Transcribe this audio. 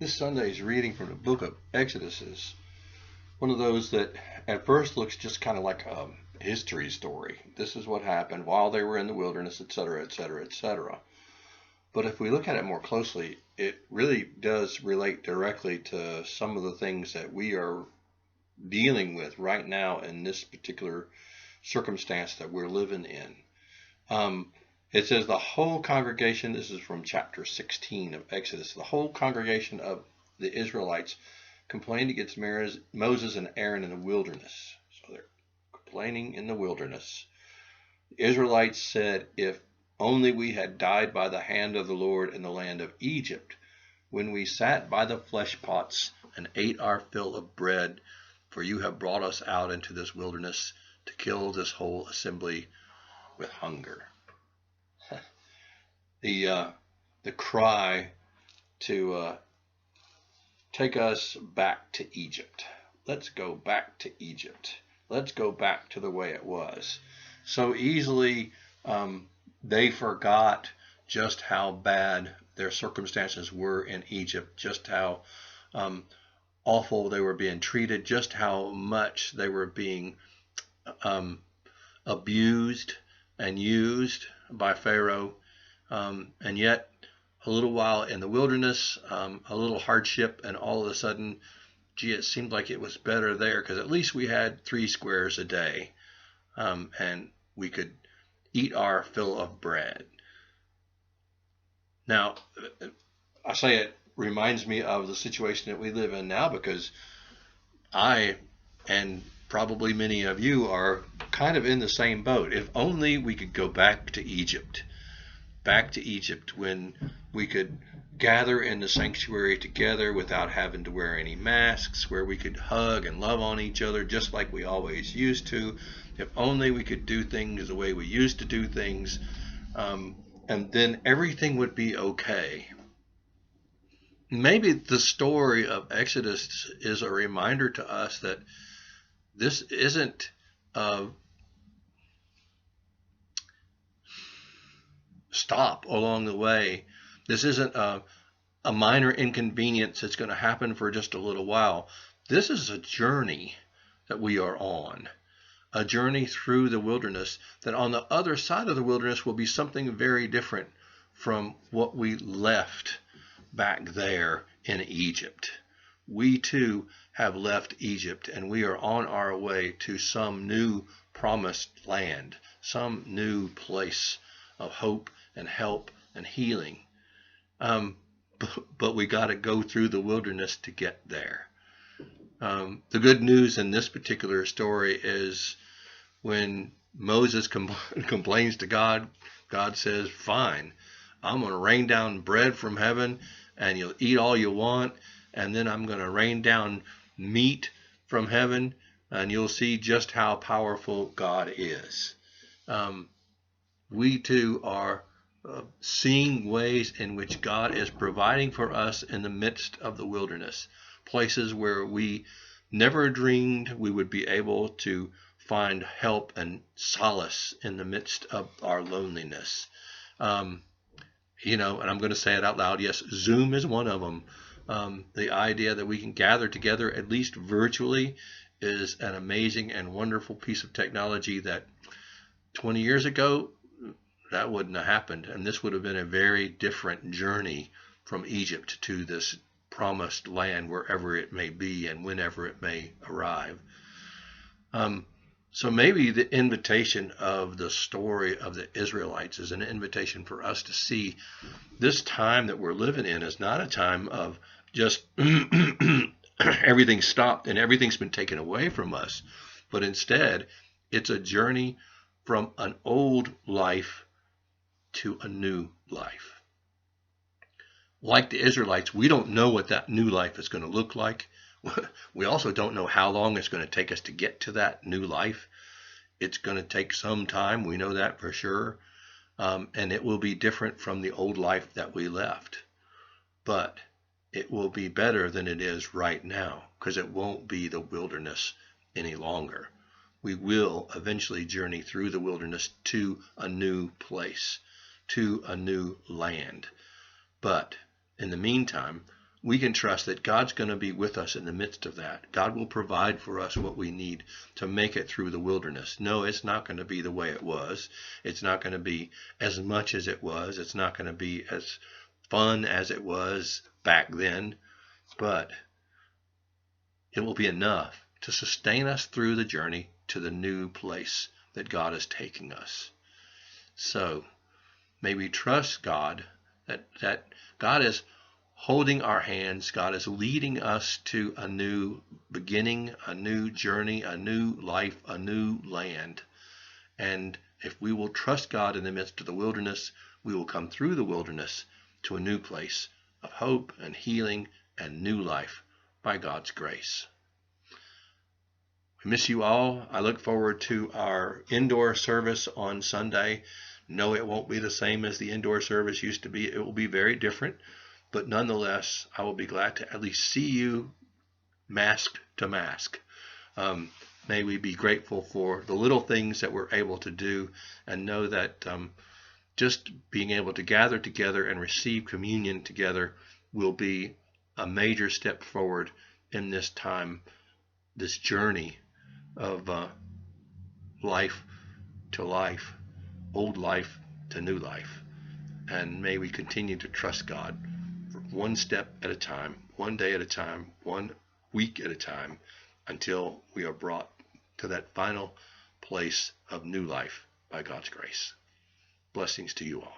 This Sunday's reading from the book of Exodus is one of those that at first looks just kind of like a history story. This is what happened while they were in the wilderness, etc., etc., etc. But if we look at it more closely, it really does relate directly to some of the things that we are dealing with right now in this particular circumstance that we're living in. It says the whole congregation, this is from chapter 16 of Exodus, the whole congregation of the Israelites complained against Moses and Aaron in the wilderness. So they're complaining in the wilderness. The Israelites said, if only we had died by the hand of the Lord in the land of Egypt, when we sat by the flesh pots and ate our fill of bread, for you have brought us out into this wilderness to kill this whole assembly with hunger. The cry to take us back to Egypt. Let's go back to Egypt. Let's go back to the way it was. So easily they forgot just how bad their circumstances were in Egypt, just how awful they were being treated, just how much they were being abused and used by Pharaoh. And yet, a little while in the wilderness, a little hardship, and all of a sudden, gee, it seemed like it was better there because at least we had 3 squares a day, and we could eat our fill of bread. Now, I say it reminds me of the situation that we live in now because I, and probably many of you, are kind of in the same boat. If only we could go back to Egypt. Back to Egypt when we could gather in the sanctuary together without having to wear any masks, where we could hug and love on each other just like we always used to. If only we could do things the way we used to do things, and then everything would be okay. Maybe the story of Exodus is a reminder to us that this isn't stop along the way. This isn't a minor inconvenience that's going to happen for just a little while. This is a journey that we are on, a journey through the wilderness that on the other side of the wilderness will be something very different from what we left back there in Egypt. We too have left Egypt and we are on our way to some new promised land, some new place of hope and help and healing. But we got to go through the wilderness to get there. The good news in this particular story is when Moses complains to God, God says, fine, I'm going to rain down bread from heaven and you'll eat all you want. And then I'm going to rain down meat from heaven and you'll see just how powerful God is. We too are seeing ways in which God is providing for us in the midst of the wilderness, places where we never dreamed we would be able to find help and solace in the midst of our loneliness. And I'm going to say it out loud. Yes, Zoom is one of them. The idea that we can gather together, at least virtually, is an amazing and wonderful piece of technology that 20 years ago, that wouldn't have happened. And this would have been a very different journey from Egypt to this promised land, wherever it may be and whenever it may arrive. So maybe the invitation of the story of the Israelites is an invitation for us to see this time that we're living in is not a time of just everything stopped and everything's been taken away from us, but instead it's a journey from an old life to a new life. Like the Israelites, we don't know what that new life is going to look like. We also don't know how long it's going to take us to get to that new life. It's going to take some time. We know that for sure. And it will be different from the old life that we left. But it will be better than it is right now because it won't be the wilderness any longer. We will eventually journey through the wilderness to a new place, to a new land. But in the meantime, we can trust that God's going to be with us in the midst of that. God will provide for us what we need to make it through the wilderness. No, it's not going to be the way it was. It's not going to be as much as it was. It's not going to be as fun as it was back then, but it will be enough to sustain us through the journey to the new place that God is taking us. So may we trust God that God is holding our hands. God is leading us to a new beginning, a new journey, a new life, a new land. And if we will trust God in the midst of the wilderness, we will come through the wilderness to a new place of hope and healing and new life by God's grace. I miss you all. I look forward to our indoor service on Sunday. No, it won't be the same as the indoor service used to be. It will be very different. But nonetheless, I will be glad to at least see you mask to mask. May we be grateful for the little things that we're able to do, and know that just being able to gather together and receive communion together will be a major step forward in this time, this journey of life to life, old life to new life. And may we continue to trust God one step at a time, one day at a time, 1 week at a time, until we are brought to that final place of new life by God's grace. Blessings to you all.